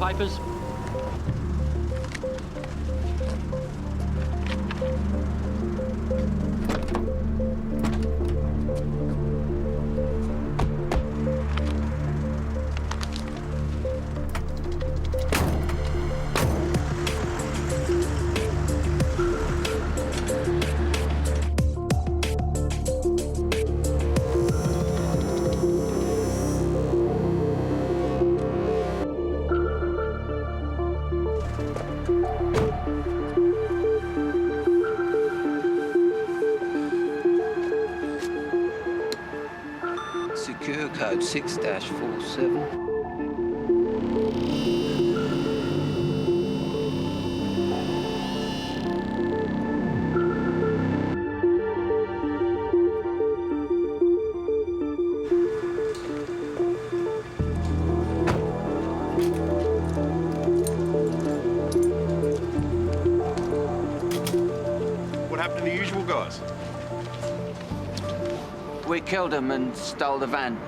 papers? Secure code 6-47. What happened to the usual guys? We killed him and stole the van.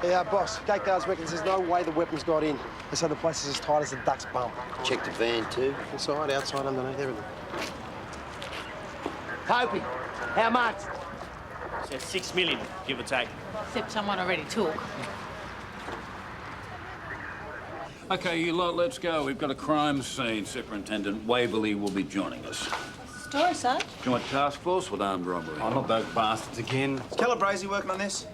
Yeah, boss, gate guards reckons there's no way the weapons got in. They say the place is as tight as a duck's bum. Check the van too. Inside, outside, underneath, everything. Popey, how much? So 6 million, give or take. Except someone already took. OK, you lot, let's go. We've got a crime scene. Superintendent Waverley will be joining us. Story, Sarge? Joint task force with armed robbery. Oh, not those bastards again. Is Calabrese working on this?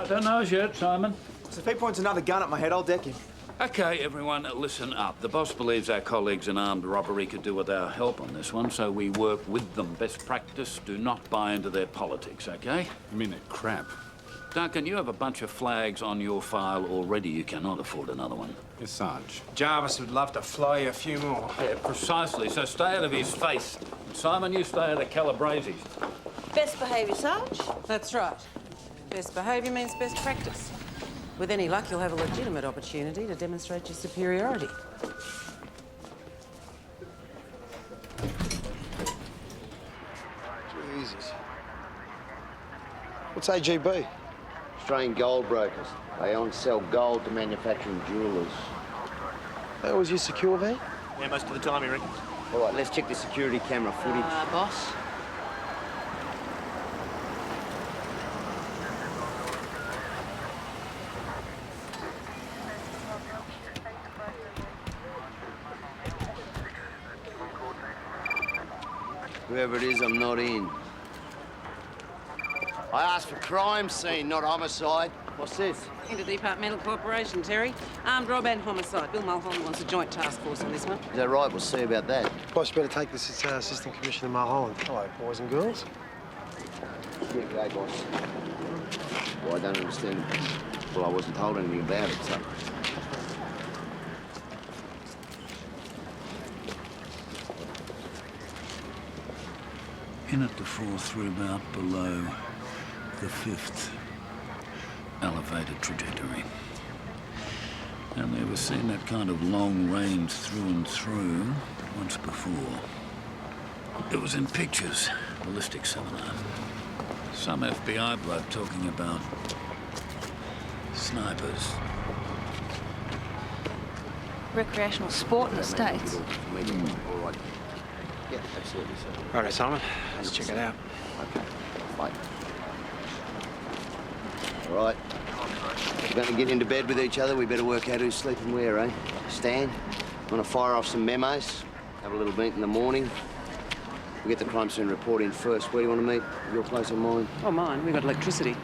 Don't know as yet, Simon. So if he points another gun at my head, I'll deck him. OK, everyone, listen up. The boss believes our colleagues in armed robbery could do with our help on this one, so we work with them. Best practice, do not buy into their politics, OK? I mean, they're crap. Duncan, you have a bunch of flags on your file already. You cannot afford another one. Yes, Sarge. Jarvis would love to fly you a few more. Yeah, precisely. So stay out of his face. And Simon, you stay out of Calabrese's. Best behaviour, Sarge. That's right. Best behaviour means best practice. With any luck, you'll have a legitimate opportunity to demonstrate your superiority. Jesus. What's AGB? Australian gold brokers. They own and sell gold to manufacturing jewellers. That was your secure van? Yeah, most of the time, he reckons. All right, let's check the security camera footage. Boss. Whoever it is, I'm not in. I asked for crime scene, not homicide. What's this? Interdepartmental cooperation, Terry. Armed rob and homicide. Bill Mulholland wants a joint task force on this one. Is that right? We'll see about that. Boss, better take this. It's Assistant Commissioner Mulholland. Hello, boys and girls. Yeah, great, boss. Well, I don't understand. Well, I wasn't told anything about it, so... In at the fourth roundabout below the fifth elevated trajectory. And they were seen that kind of long range through and through once before. It was in pictures, ballistic seminar. Some FBI bloke talking about snipers. Recreational sport in the States. All right. Yeah, absolutely, sir. Righto, Simon. Let's check it out. Okay, fine. All right. We're going to get into bed with each other. We better work out who's sleeping where, eh? Stan? Want to fire off some memos? Have a little meet in the morning? We'll get the crime scene report in first. Where do you want to meet? Your place or mine? Oh, mine. We've got electricity.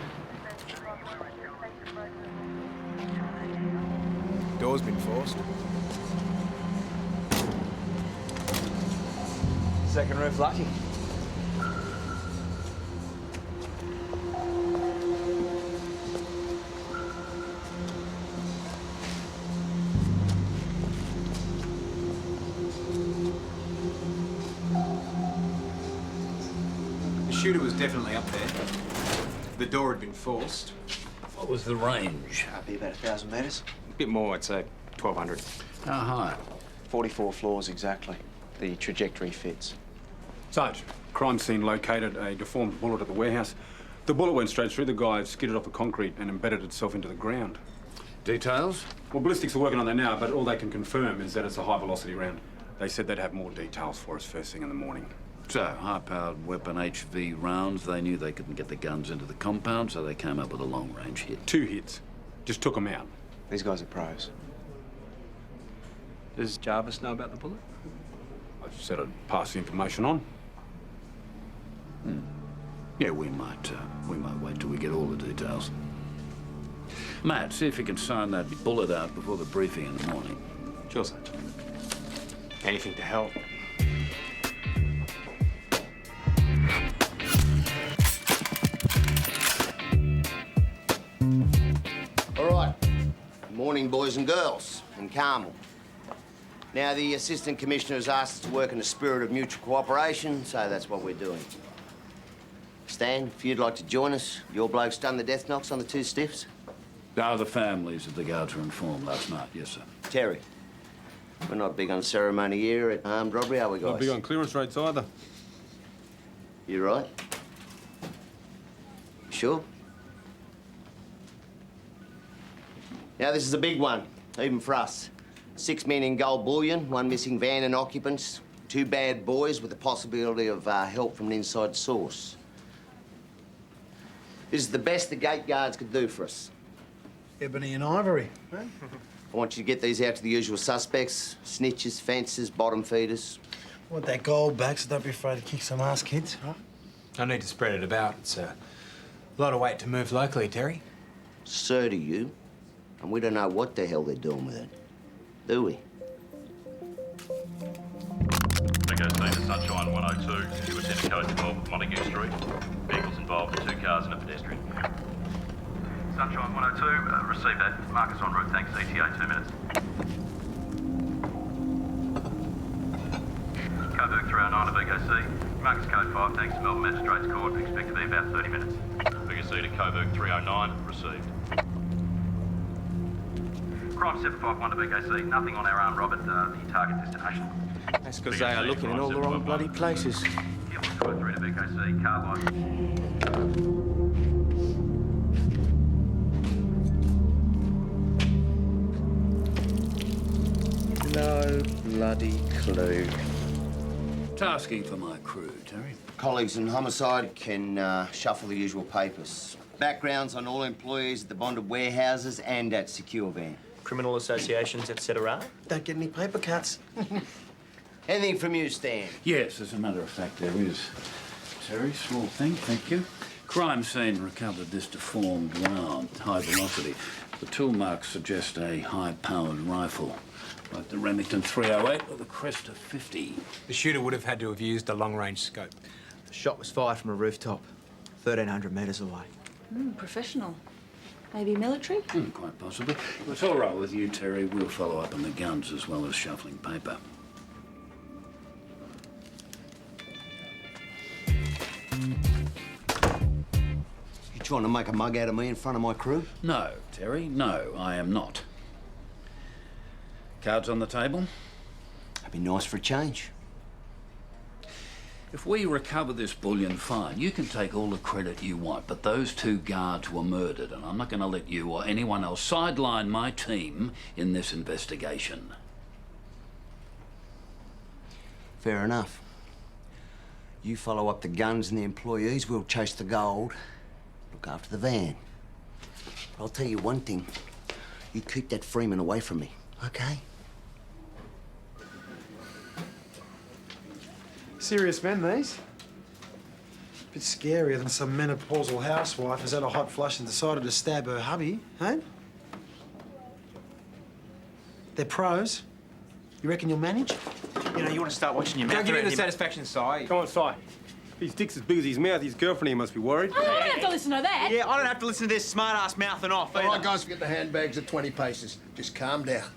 Door's been forced. Second roof lucky. The shooter was definitely up there. The door had been forced. What was the range? That'd be about 1,000 metres. A bit more, I'd say 1,200. How high? 44 floors exactly. The trajectory fits. Sarge, crime scene located a deformed bullet at the warehouse. The bullet went straight through the guy, skidded off the concrete and embedded itself into the ground. Details? Well, ballistics are working on that now, but all they can confirm is that it's a high-velocity round. They said they'd have more details for us first thing in the morning. So, high-powered weapon HV rounds. They knew they couldn't get the guns into the compound, so they came up with a long-range hit. 2 hits. Just took them out. These guys are pros. Does Jarvis know about the bullet? I said I'd pass the information on. Yeah, we might wait till we get all the details. Matt, see if you can sign that bullet out before the briefing in the morning. Sure, sir. Anything to help. All right. Morning, boys and girls, in Carmel. Now, the Assistant Commissioner has asked us to work in a spirit of mutual cooperation, so that's what we're doing. Stan, if you'd like to join us, your bloke's done the death knocks on the 2 stiffs. Now the families of the guards were informed last night, yes, sir. Terry, we're not big on ceremony here at armed robbery, are we, guys? Not big on clearance rates either. You right? Sure? Now, this is a big one, even for us. 6 men in gold bullion, 1 missing van and occupants, 2 bad boys with the possibility of help from an inside source. This is the best the gate guards could do for us. Ebony and ivory. I want you to get these out to the usual suspects: snitches, fencers, bottom feeders. Want that gold back, so don't be afraid to kick some ass, kids, right? I need to spread it about. It's a lot of weight to move locally, Terry. So do you. And we don't know what the hell they're doing with it, do we? Echo State to Sunshine 102, you attend code 12 Montague Street. Vehicles involved, 2 cars and a pedestrian. Sunshine 102, receive that. Marcus en route, thanks. ETA 2 minutes. Coburg 309 of Echo C. Marcus code 5, thanks. Melbourne Magistrates Court, expect to be about 30 minutes. Echo C to Coburg 309, received. Crime 751 to BKC, nothing on our armed robber, the target destination. That's because they are looking in all the wrong bloody places. Kilo 203 to BKC, car light. No bloody clue. Tasking for my crew, Terry. Colleagues in homicide can shuffle the usual papers. Backgrounds on all employees at the bonded warehouses and at Secure Van. Criminal associations, etc. Don't get any paper cuts. Anything from you, Stan? Yes, as a matter of fact, there is. Terry, small thing, thank you. Crime scene recovered this deformed round, high velocity. The tool marks suggest a high-powered rifle, like the Remington 308 with a crest of 50. The shooter would have had to have used a long-range scope. The shot was fired from a rooftop, 1,300 metres away. Professional. Maybe military? Quite possibly. If it's all right with you, Terry, we'll follow up on the guns as well as shuffling paper. You trying to make a mug out of me in front of my crew? No, Terry, no, I am not. Cards on the table? That'd be nice for a change. If we recover this bullion, fine. You can take all the credit you want, but those 2 guards were murdered, and I'm not going to let you or anyone else sideline my team in this investigation. Fair enough. You follow up the guns and the employees, we'll chase the gold, look after the van. But I'll tell you one thing. You keep that Freeman away from me, okay? Serious men, these. Bit scarier than some menopausal housewife who's had a hot flush and decided to stab her hubby, eh? They're pros. You reckon you'll manage? You know, you want to start watching your mouth. Don't give me the satisfaction, Si. Come on, Si. If his dick's as big as his mouth, his girlfriend here must be worried. Oh, I don't have to listen to that. Yeah, I don't have to listen to this smart-ass mouthing off either. All right, guys, get the handbags at 20 paces. Just calm down.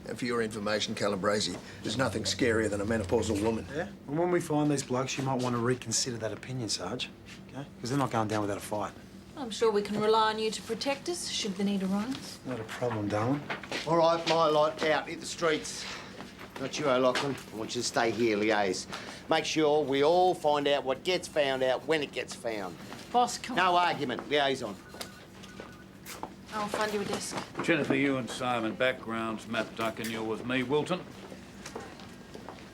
And for your information, Calabrese, there's nothing scarier than a menopausal woman. Yeah? And when we find these blokes, you might want to reconsider that opinion, Sarge. Okay? Because they're not going down without a fight. I'm sure we can rely on you to protect us, should the need arise. Not a problem, darling. All right, my lot, out, hit the streets. Not you, O'Loughlin. I want you to stay here, liaise. Make sure we all find out what gets found out when it gets found. Boss, come on. No argument, liaison. I'll find you a desk. Jennifer, you and Simon, backgrounds. Matt Duncan, you're with me. Wilton?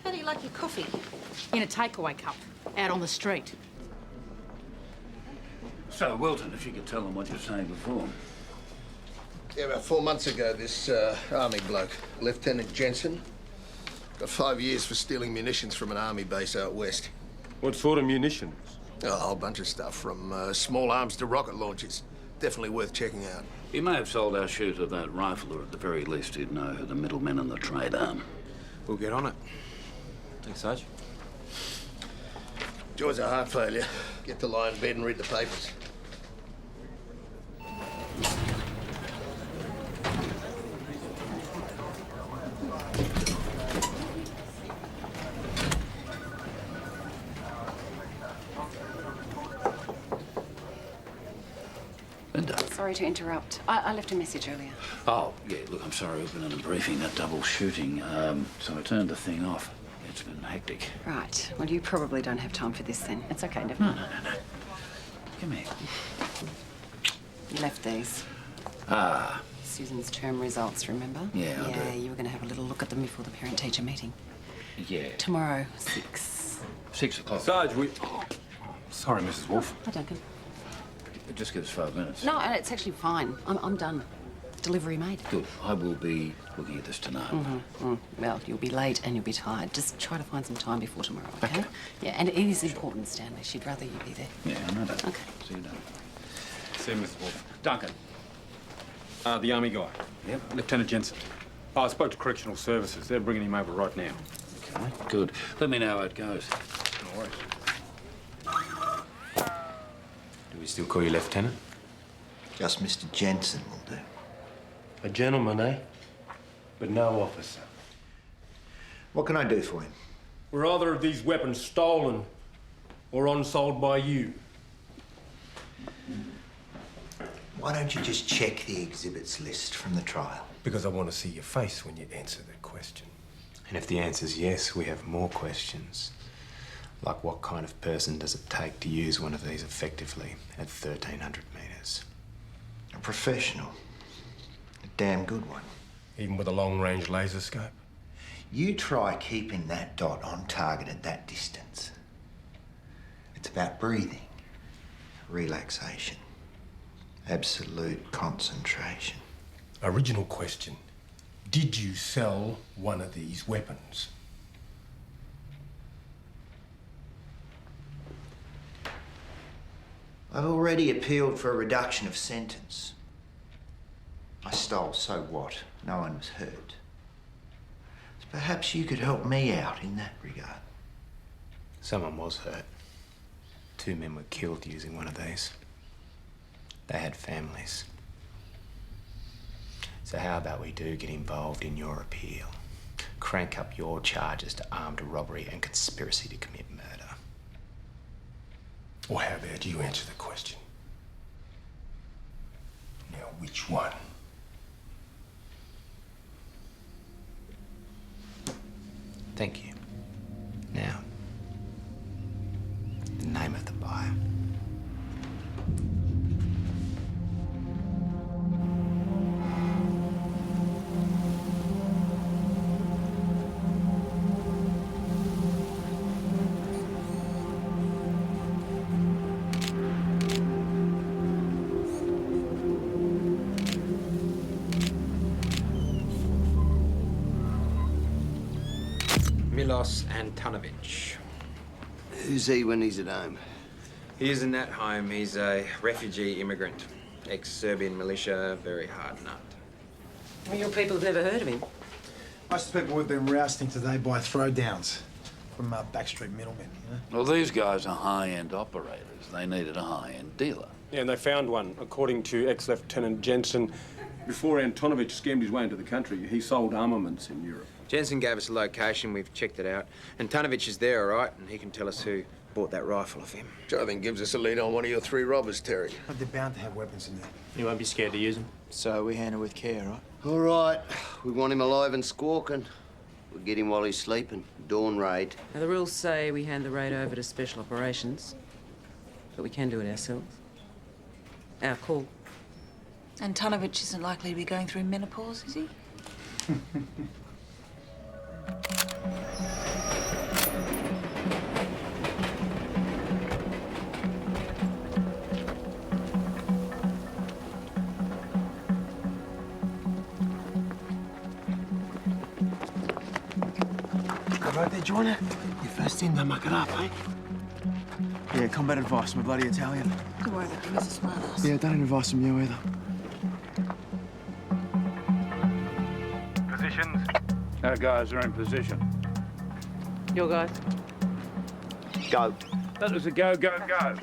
How do you like your coffee? In a takeaway cup, out on the street. So, Wilton, if you could tell them what you were saying before. Yeah, about 4 months ago, this army bloke, Lieutenant Jensen, got 5 years for stealing munitions from an army base out west. What sort of munitions? A whole bunch of stuff, from small arms to rocket launchers. Definitely worth checking out. He may have sold our shooter that rifle, or at the very least, he'd know who the middlemen in the trade are. We'll get on it. Thanks, Sarge. Joy's a heart failure. Get to lie in bed and read the papers. Linda. Sorry to interrupt. I left a message earlier. Oh, yeah, look, I'm sorry, we've been in a briefing, that double shooting, so I turned the thing off. It's been hectic. Right. Well, you probably don't have time for this then. It's okay, never No, mind. no, no, no. Come here. You left these. Ah. Susan's term results, remember? Yeah, I Yeah, do. you were going to have a little look at them before the parent-teacher meeting. Yeah. Tomorrow, 6. 6 o'clock. Sarge, Sorry, Mrs. Wolfe. Hi, Duncan. Just give us 5 minutes. No, it's actually fine. I'm done. Delivery made. Good. I will be looking at this tonight. Well, you'll be late and you'll be tired. Just try to find some time before tomorrow, okay? Yeah, and it is important, Stanley. She'd rather you be there. Yeah, I know that. Okay. See you later. See you, Mrs. Wolfe. Duncan. The army guy. Yep. Lieutenant Jensen. I spoke to Correctional Services. They're bringing him over right now. Okay, good. Let me know how it goes. No worries. Do we still call you Lieutenant? Just Mr. Jensen will do. A gentleman, eh? But no officer. What can I do for him? Were either of these weapons stolen or on-sold by you? Why don't you just check the exhibits list from the trial? Because I want to see your face when you answer that question. And if the answer's yes, we have more questions. Like, what kind of person does it take to use one of these effectively at 1,300 metres? A professional. A damn good one. Even with a long-range laser scope? You try keeping that dot on target at that distance. It's about breathing, relaxation, absolute concentration. Original question. Did you sell one of these weapons? I've already appealed for a reduction of sentence. I stole, so what? No one was hurt. So perhaps you could help me out in that regard. Someone was hurt. 2 men were killed using one of these. They had families. So how about we do get involved in your appeal? Crank up your charges to armed robbery and conspiracy to commit murder. Or how about you answer the question? Now, which one? Thank you. Now, the name of the buyer. Milos Antonovich. Who's he when he's at home? He isn't at home. He's a refugee immigrant. Ex-Serbian militia, very hard nut. Well, your people have never heard of him. Most people have been rousting today by throwdowns from backstreet middlemen, you know? Well, these guys are high-end operators. They needed a high-end dealer. Yeah, and they found one. According to ex-Lieutenant Jensen, before Antonovich schemed his way into the country, he sold armaments in Europe. Jensen gave us a location. We've checked it out. Antonovich is there, all right, and he can tell us who bought that rifle off him. Which I think gives us a lead on one of your 3 robbers, Terry. But they're bound to have weapons in there. You won't be scared to use them. So we handle with care, right? All right. We want him alive and squawking. We'll get him while he's sleeping. Dawn raid. Now, the rules say we hand the raid over to Special Operations, but we can do it ourselves. Our call. Antonovich isn't likely to be going through menopause, is he? Right there, Joiner. You're first in, don't muck it up, eh? Yeah, combat advice. I'm a bloody Italian. Don't worry about him, he's a smart ass. Yeah, don't advise from you either. Positions? Our guys are in position. Your guys? Go. That was a go, go, go.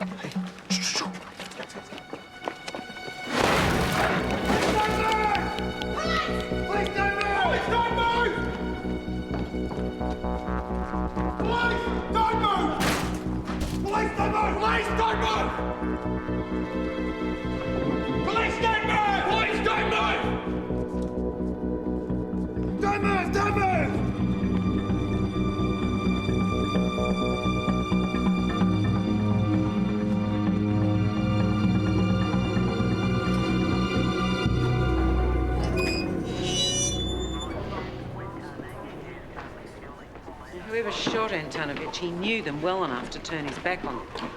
Whoever shot Antonovich, he knew them well enough to turn his back on them.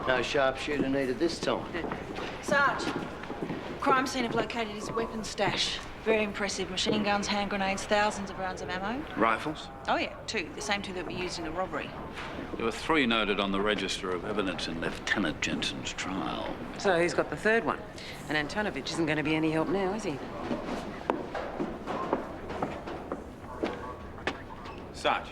No sharpshooter needed this time. Sarge, crime scene have located his weapons stash. Very impressive. Machine guns, hand grenades, thousands of rounds of ammo. Rifles? Oh, yeah, 2. The same 2 that were used in the robbery. There were 3 noted on the register of evidence in Lieutenant Jensen's trial. So who's got the 3rd one? And Antonovich isn't going to be any help now, is he? Sarge.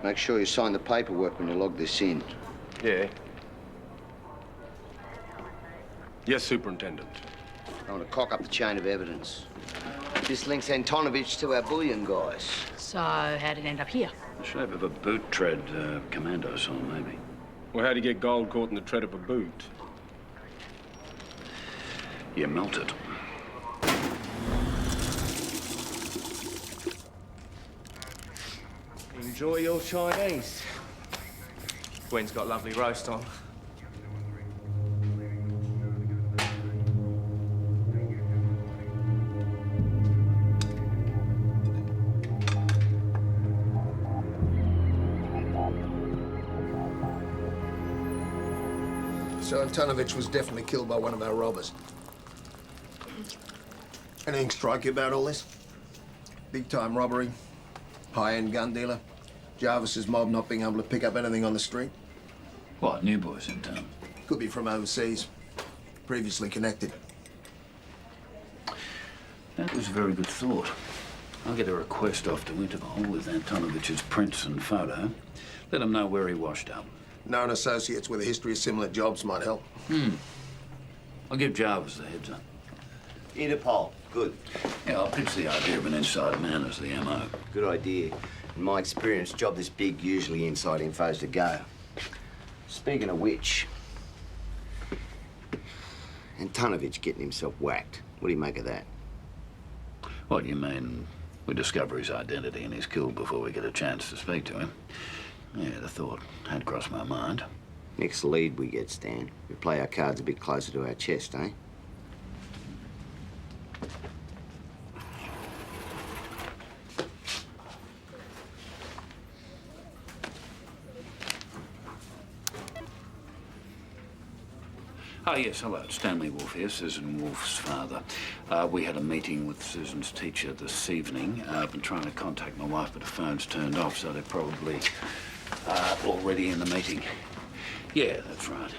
Make sure you sign the paperwork when you log this in. Yeah. Yes, Superintendent. I want to cock up the chain of evidence. This links Antonovich to our bullion guys. So, how did it end up here? The shape of a boot tread, commando saw, maybe. Well, how'd you get gold caught in the tread of a boot? You melt it. Enjoy your Chinese. Gwen's got lovely roast on. So Antonovich was definitely killed by one of our robbers. Anything strike you about all this? Big-time robbery, high-end gun dealer, Jarvis's mob not being able to pick up anything on the street. What, new boys in town? Could be from overseas, previously connected. That was a very good thought. I'll get a request off to Interpol with Antonovich's prints and photo. Let him know where he washed up. Known associates with a history of similar jobs might help. I'll give Jarvis the heads up. Interpol, good. Yeah, I'll pitch the idea of an inside man as the MO. Good idea. In my experience, job this big, usually inside info's to go. Speaking of which, Antonovich getting himself whacked. What do you make of that? What, you mean we discover his identity and he's killed before we get a chance to speak to him? Yeah, the thought had crossed my mind. Next lead we get, Stan. We play our cards a bit closer to our chest, eh? Oh, yes, hello. Stanley Wolfe here, Susan Wolfe's father. We had a meeting with Susan's teacher this evening. I've been trying to contact my wife, but the phone's turned off, so they're probably already in the meeting. Yeah, that's right.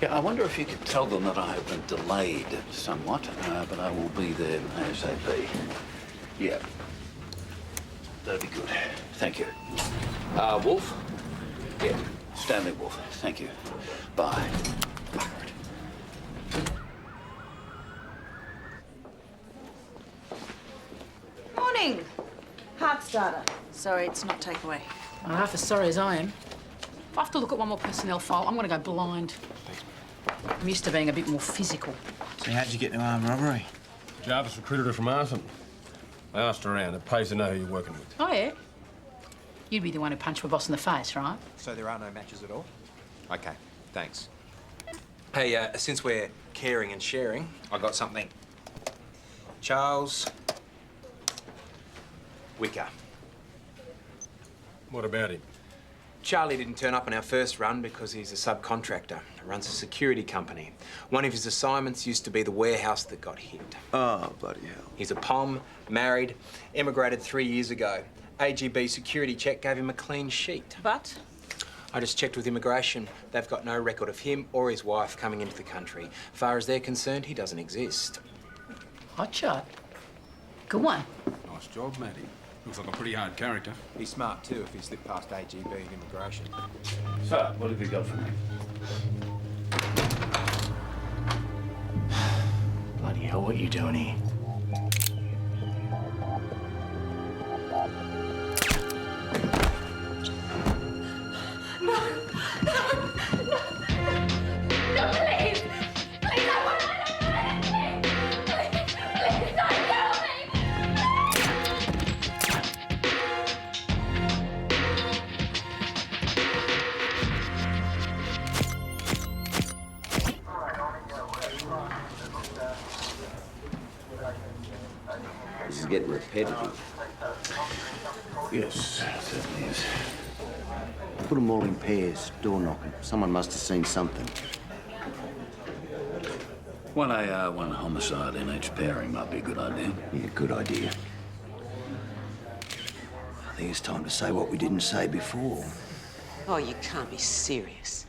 Yeah, I wonder if you could tell them that I have been delayed somewhat, but I will be there ASAP. Yeah. That'd be good. Thank you. Wolf? Yeah, Stanley Wolf. Thank you. Bye. Morning. Heart starter. Sorry, it's not takeaway. I'm half as sorry as I am. If I have to look at one more personnel file, I'm going to go blind. I'm used to being a bit more physical. So how'd you get to armed robbery? Jarvis recruited her from arson. I asked her around. It pays to know who you're working with. Oh, yeah? You'd be the one who punched my boss in the face, right? So there are no matches at all? Okay, thanks. Hey, since we're caring and sharing, I got something. Charles Wicker. What about him? Charlie didn't turn up on our first run because he's a subcontractor. Runs a security company. One of his assignments used to be the warehouse that got hit. Oh, bloody hell. He's a POM, married, emigrated 3 years ago. AGB security check gave him a clean sheet. But? I just checked with immigration. They've got no record of him or his wife coming into the country. As far as they're concerned, he doesn't exist. Hot shot. Good one. Nice job, Matty. Looks like a pretty hard character. He's smart too if he slipped past AGB and immigration. So, what have you got for me? Bloody hell, what are you doing here? This is getting repetitive. Yes, it certainly is. Put them all in pairs, door knocking. Someone must have seen something. One AR, one homicide in each pairing might be a good idea. Yeah, good idea. I think it's time to say what we didn't say before. Oh, you can't be serious.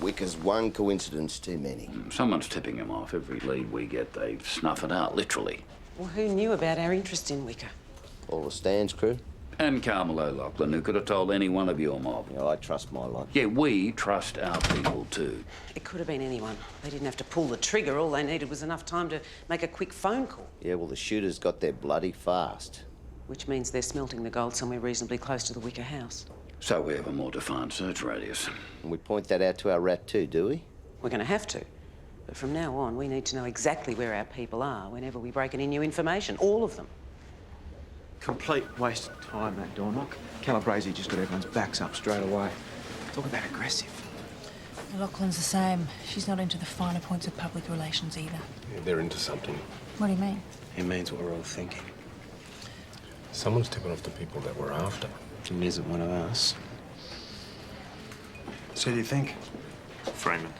Wicker's one coincidence too many. Someone's tipping him off. Every lead we get, they snuff it out, literally. Well, who knew about our interest in Wicker? All the Stan's crew? And Carmel O'Loughlin, who could have told any one of your mob. Yeah, I trust my lot. Yeah, we trust our people too. It could have been anyone. They didn't have to pull the trigger. All they needed was enough time to make a quick phone call. Yeah, well, the shooters got there bloody fast. Which means they're smelting the gold somewhere reasonably close to the Wicker house. So we have a more defined search radius. And we point that out to our rat too, do we? We're going to have to. But from now on, we need to know exactly where our people are whenever we break any new information. All of them. Complete waste of time, that door knock. Calabrese just got everyone's backs up straight away. Talk about aggressive. Lachlan's the same. She's not into the finer points of public relations either. Yeah, they're into something. What do you mean? It means what we're all thinking. Someone's tipping off the people that we're after. And it isn't one of us. So do you think? Freeman.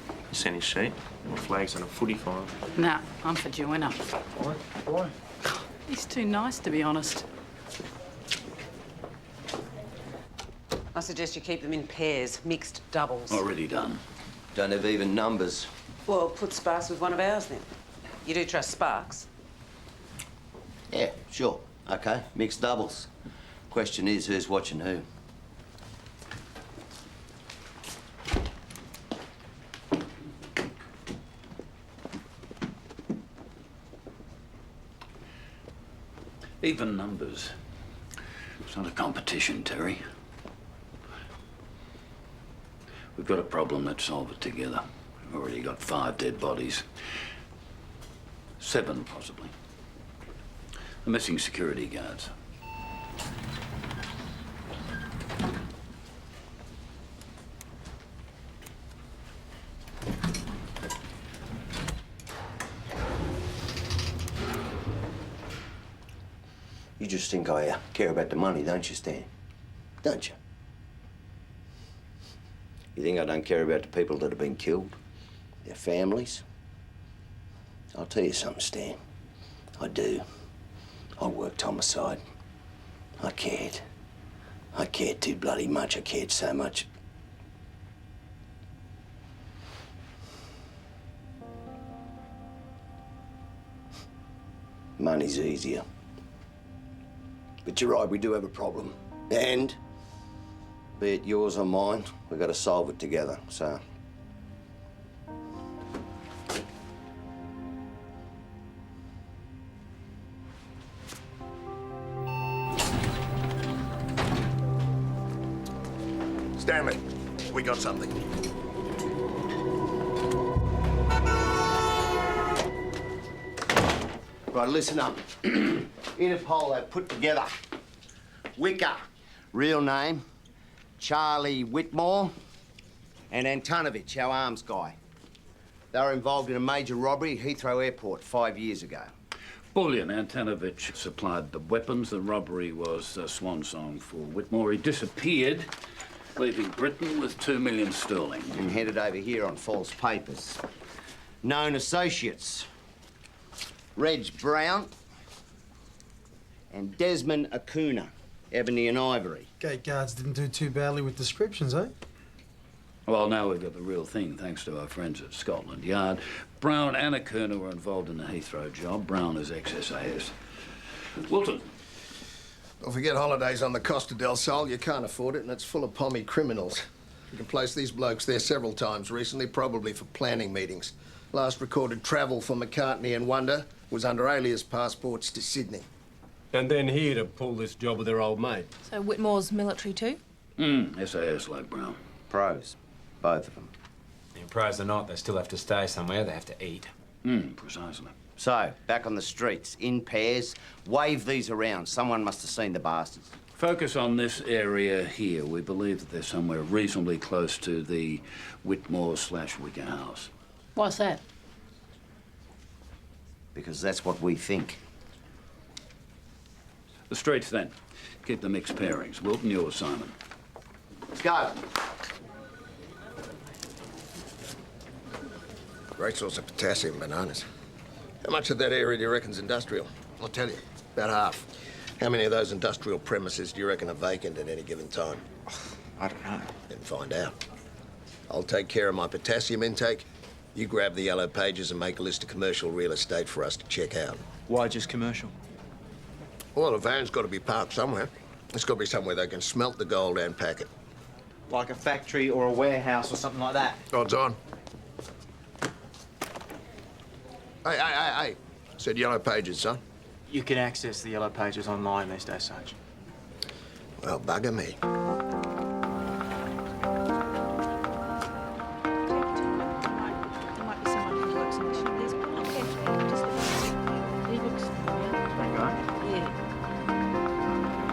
You seen his sheet? More flags on a footy file. Nah, I'm for Joanna. Why? Why? He's too nice, to be honest. I suggest you keep them in pairs, mixed doubles. Already done. Don't have even numbers. Well, put Sparks with one of ours then. You do trust Sparks? Yeah, sure. Okay, mixed doubles. Question is, who's watching who? Even numbers. It's not a competition, Terry. We've got a problem, let's solve it together. We've already got 5 dead bodies. 7, possibly. The missing security guards. You just think I care about the money, don't you, Stan? Don't you? You think I don't care about the people that have been killed? Their families? I'll tell you something, Stan. I do. I worked homicide. I cared. I cared too bloody much. I cared so much. Money's easier. But you're right, we do have a problem. And, be it yours or mine, we've got to solve it together, so. Stanley, we got something. Right, listen up. Interpol have put together Wicker, real name, Charlie Whitmore, and Antonovich, our arms guy. They were involved in a major robbery at Heathrow Airport 5 years ago. Bullion, Antonovich supplied the weapons. The robbery was a swan song for Whitmore. He disappeared, leaving Britain with 2 million sterling. And headed over here on false papers. Known associates. Reg Brown and Desmond Akuna, ebony and ivory. Gate guards didn't do too badly with descriptions, eh? Well, now we've got the real thing, thanks to our friends at Scotland Yard. Brown and Akuna were involved in the Heathrow job. Brown is ex-SAS. Wilton. Don't forget holidays on the Costa del Sol. You can't afford it, and it's full of pommy criminals. You can place these blokes there several times recently, probably for planning meetings. Last recorded travel for McCartney and Wonder was under alias passports to Sydney. And then here to pull this job with their old mate. So Whitmore's military too? SAS like Brown. Pros, both of them. Yeah, pros or not, they still have to stay somewhere. They have to eat. Precisely. So, back on the streets, in pairs, wave these around. Someone must have seen the bastards. Focus on this area here. We believe that they're somewhere reasonably close to the Whitmore/Wicker house. What's that? Because that's what we think. The streets, then. Keep the mixed pairings. Wilton, yours, Simon. Let's go. Great source of potassium, bananas. How much of that area do you reckon's industrial? I'll tell you, about half. How many of those industrial premises do you reckon are vacant at any given time? I don't know. Then find out. I'll take care of my potassium intake. You grab the yellow pages and make a list of commercial real estate for us to check out. Why just commercial? Well, the van's got to be parked somewhere. It's got to be somewhere they can smelt the gold and pack it. Like a factory or a warehouse or something like that? Odds on. Hey. Said yellow pages, son. You can access the yellow pages online these days, Sarge. Well, bugger me. There might be someone who works in the There's one up there. Just he looks familiar. Yeah.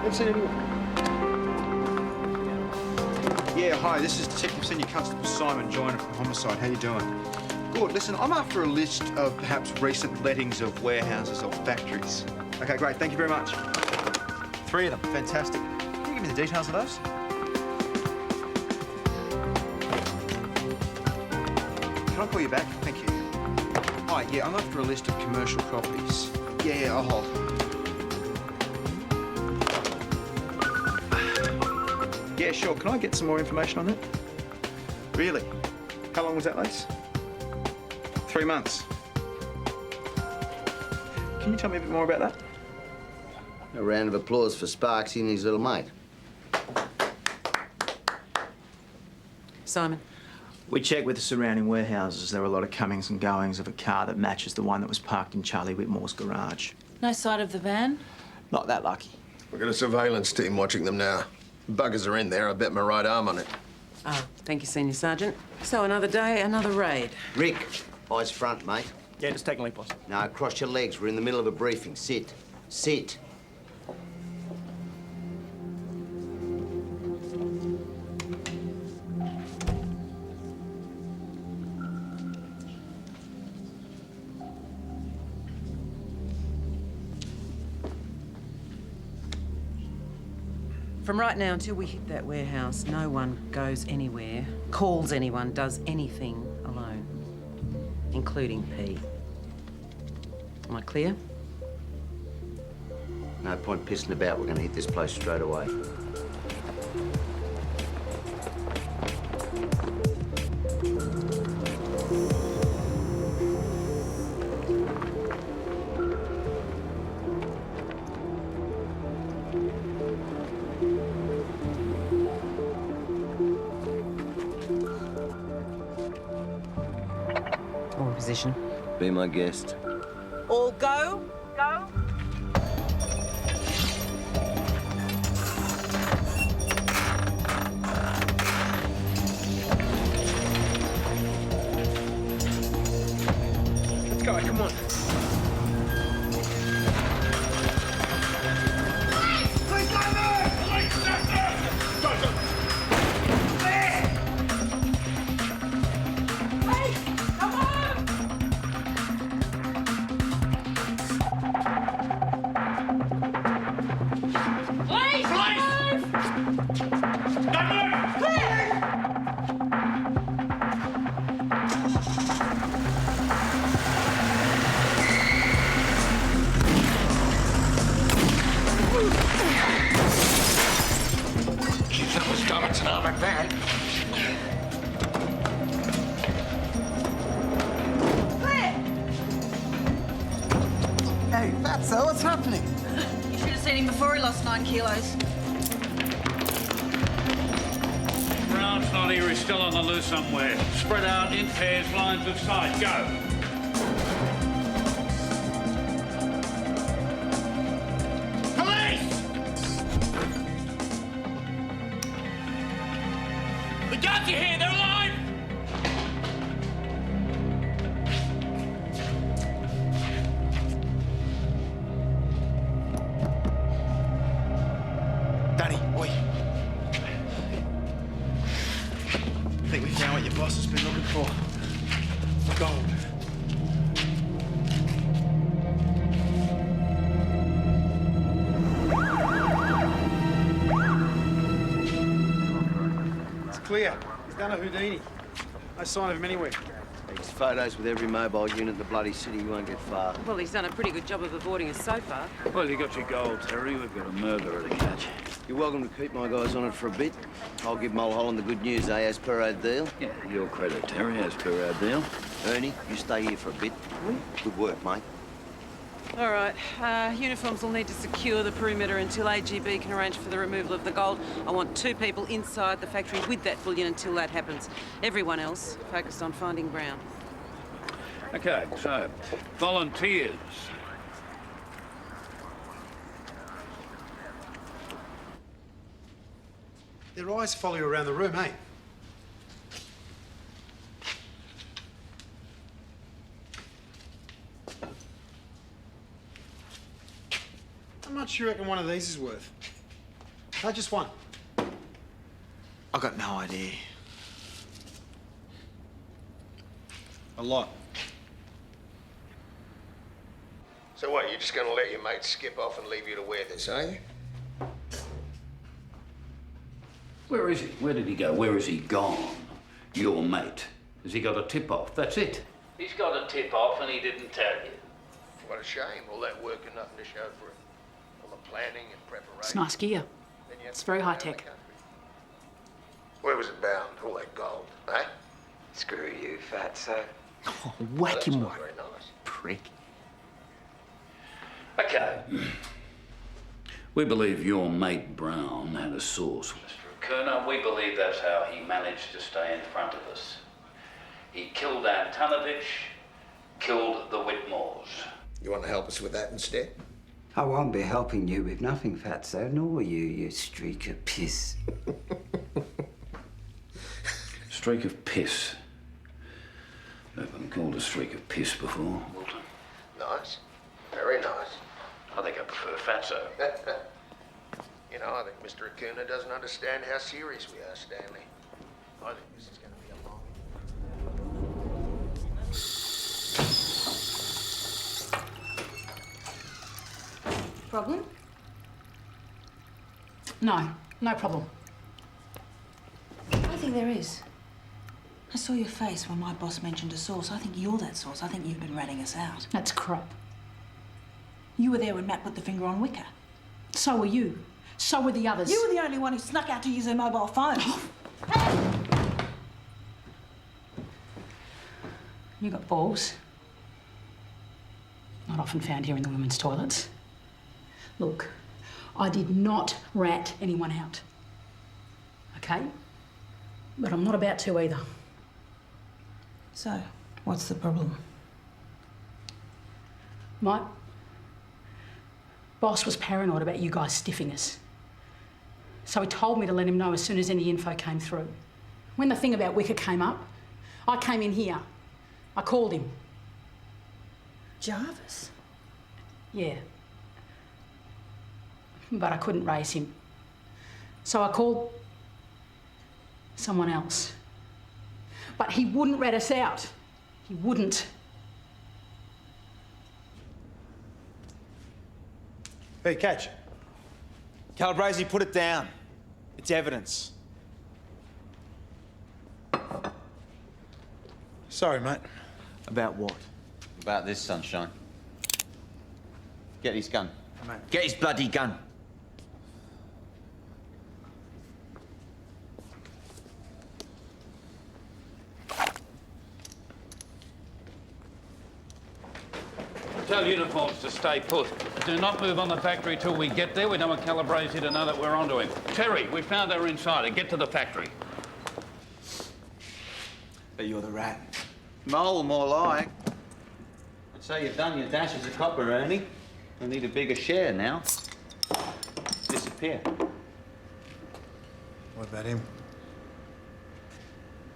Never seen anyone. Yeah, hi, this is Detective Senior Constable Simon Joyner from Homicide. How you doing? Good. Listen, I'm after a list of perhaps recent lettings of warehouses or factories. Okay, great. Thank you very much. 3 of them. Fantastic. Can you give me the details of those? Can I call you back? Thank you. Hi, yeah, I'm after a list of commercial properties. Yeah, I'll hold. Yeah, sure. Can I get some more information on that? Really? How long was that lease? 3 months. Can you tell me a bit more about that? A round of applause for Sparksy and his little mate. Simon. We checked with the surrounding warehouses. There were a lot of comings and goings of a car that matches the one that was parked in Charlie Whitmore's garage. No sight of the van? Not that lucky. We've got a surveillance team watching them now. Buggers are in there. I bet my right arm on it. Oh, thank you, Senior Sergeant. So another day, another raid. Rick, eyes front, mate. Yeah, just take a leap, boss. No, cross your legs. We're in the middle of a briefing. Sit. Sit. From right now until we hit that warehouse, no one goes anywhere, calls anyone, does anything alone, including P. Am I clear? No point pissing about. We're going to hit this place straight away. All in position. Be my guest. All go. Go. Let's go, come on. Hey, Fatso, what's happening? You should have seen him before he lost 9 kilos. Brown's not here, he's still on the loose somewhere. Spread out in pairs, lines of sight. Go. Police! We got you here, they're alive! Danny, oi. I think we found what your boss has been looking for. Gold. It's clear. He's done a Houdini. No sign of him anywhere. Takes photos with every mobile unit in the bloody city. You won't get far. Well, he's done a pretty good job of avoiding us so far. Well, you got your gold, Terry. We've got a murderer to catch. You're welcome to keep my guys on it for a bit. I'll give Mulholland the good news, as per our deal. Yeah, your credit, Terry, as per our deal. Ernie, you stay here for a bit. Good work, mate. All right. Uniforms will need to secure the perimeter until AGB can arrange for the removal of the gold. I want 2 people inside the factory with that bullion until that happens. Everyone else focused on finding Brown. Okay, so, volunteers. Their eyes follow you around the room, eh? How much do you reckon one of these is worth? No, just one. I got no idea. A lot. So what, you're just going to let your mate skip off and leave you to wear this, are you? Where is he? Where did he go? Where is he gone? Your mate. Has he got a tip-off? That's it. He's got a tip-off and he didn't tell you. What a shame. All that work and nothing to show for it. All the planning and preparation. It's nice gear. It's very high-tech. Where was it bound, all that gold, eh? Screw you, fatso. Oh, whack him one. Very nice. Prick. Okay. We believe your mate Brown had a source. Mr. Akuna, we believe that's how he managed to stay in front of us. He killed Antonovich, killed the Whitmores. You want to help us with that instead? I won't be helping you with nothing, fatso, nor will you streak of piss. Streak of piss. I've been called a streak of piss before. Wilton. Nice. Very nice. I think I prefer fatso. You know, I think Mr. Akuna doesn't understand how serious we are, Stanley. I think this is going to be a long... Problem? No, no problem. I think there is. I saw your face when my boss mentioned a source. I think you're that source. I think you've been ratting us out. That's crap. You were there when Matt put the finger on Wicker. So were you. So were the others. You were the only one who snuck out to use her mobile phone. You got balls. Not often found here in the women's toilets. Look, I did not rat anyone out. Okay? But I'm not about to either. So, what's the problem? My boss was paranoid about you guys stiffing us. So he told me to let him know as soon as any info came through. When the thing about Wicker came up, I came in here. I called him. Jarvis? Yeah. But I couldn't raise him. So I called someone else. But he wouldn't rat us out. He wouldn't. Hey, catch. Calabrese, put it down. It's evidence. Sorry, mate. About what? About this, Sunshine. Get his gun. Mate. Get his bloody gun. Tell uniforms to stay put. Do not move on the factory till we get there. We don't want Calabrese to know that we're onto him. Terry, we found our insider. Get to the factory. But you're the rat. Mole, more like. I'd say you've done your dash as a copper, Ernie. I need a bigger share now. Disappear. What about him?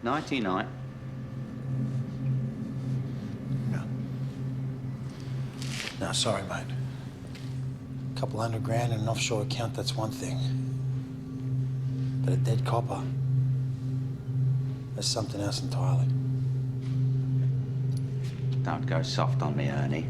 99. No, sorry, mate. A couple $100 grand in an offshore account, that's one thing. But a dead copper, that's something else entirely. Don't go soft on me, Ernie.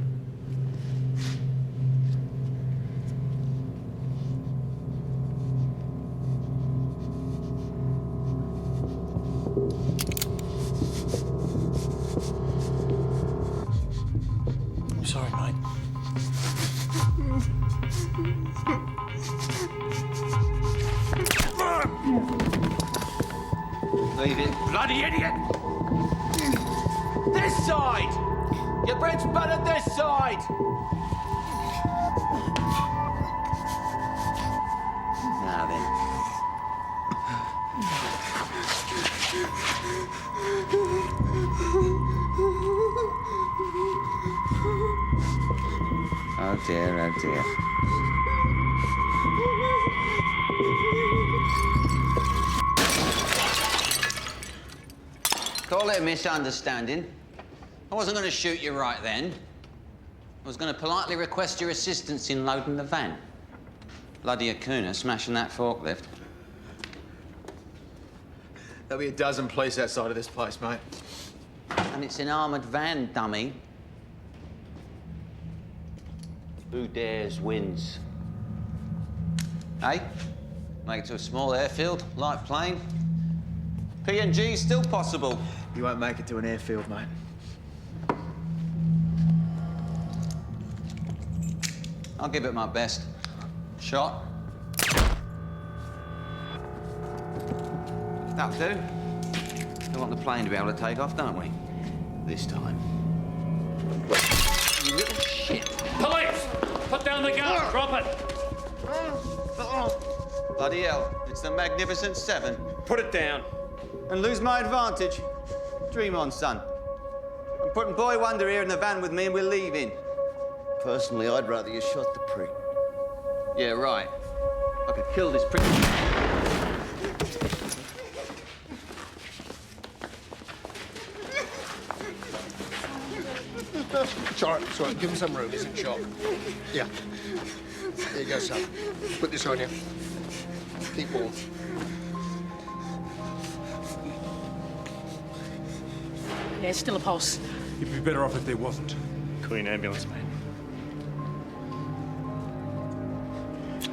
I'm sorry, mate. Leave it. Bloody idiot! This side! Your bread's buttered this side! Now then. Oh dear, oh dear. Call it a misunderstanding. I wasn't going to shoot you right then. I was going to politely request your assistance in loading the van. Bloody Akuna smashing that forklift. There'll be a dozen police outside of this place, mate. And it's an armoured van, dummy. Who dares wins. Hey? Make it to a small airfield, light plane. PNG's still possible. You won't make it to an airfield, mate. I'll give it my best. Shot. That'll do. We want the plane to be able to take off, don't we? This time. You little shit. Police! Put down the gun. Drop it. Bloody hell. It's the Magnificent Seven. Put it down. And lose my advantage. Dream on, son. I'm putting Boy Wonder here in the van with me and we're leaving. Personally, I'd rather you shot the prick. Yeah, right. I could kill this prick. It's all right, it's all right. Give him some room. He's in shock. Yeah. There you go, son. Put this on you. Keep warm. Yeah, still a pulse. You'd be better off if there wasn't. Clean ambulance, mate.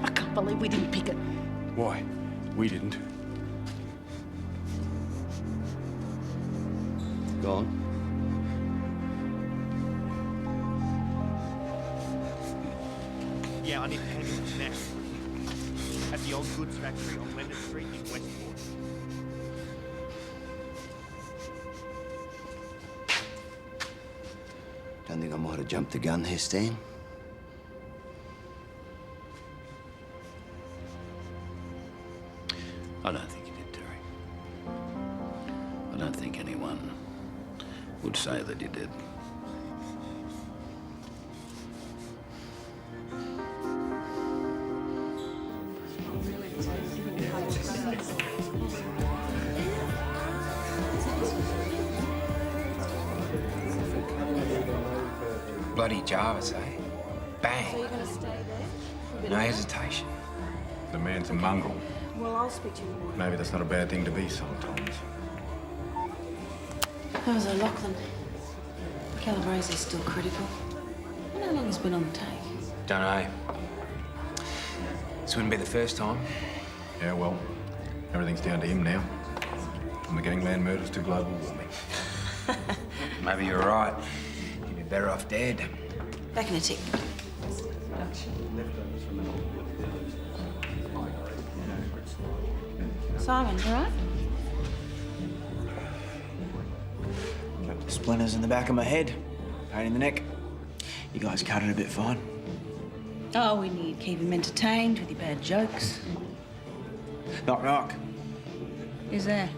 I can't believe we didn't pick it. Why? We didn't. Gone. I need to handle this now. At the old goods factory on Leonard Street in Westport. Don't think I might have jumped the gun there, Stan. I don't think you did, Terry. I don't think anyone would say that you did. Bloody Jarvis, eh? Bang. So you're going to stay there? No hesitation. The man's a mongrel. Well, I'll speak to you in the morning. Maybe that's not a bad thing to be sometimes. How's O'Loughlin? Calabrese still critical. How long has been on the take? Don't know. This wouldn't be the first time. Yeah, well, everything's down to him now. From the gangland murders to global warming. Maybe you're right. You'd be better off dead. Back in a tick. Simon, you all right? Splinters in the back of my head. Pain in the neck. You guys cut it a bit fine. Oh, we need to keep him entertained with your bad jokes. Knock, knock. Who's there?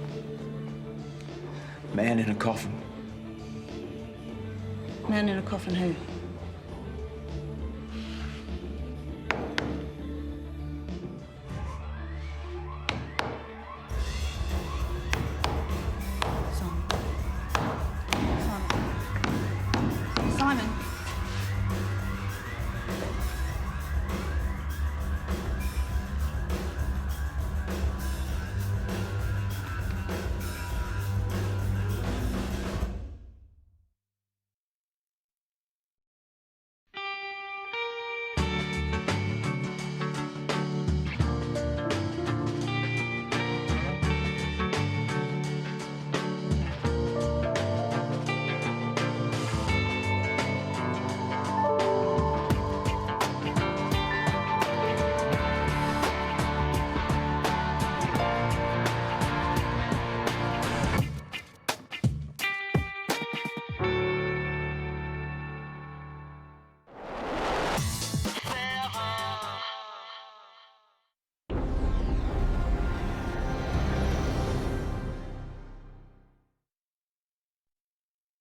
Man in a coffin. Man in a coffin who?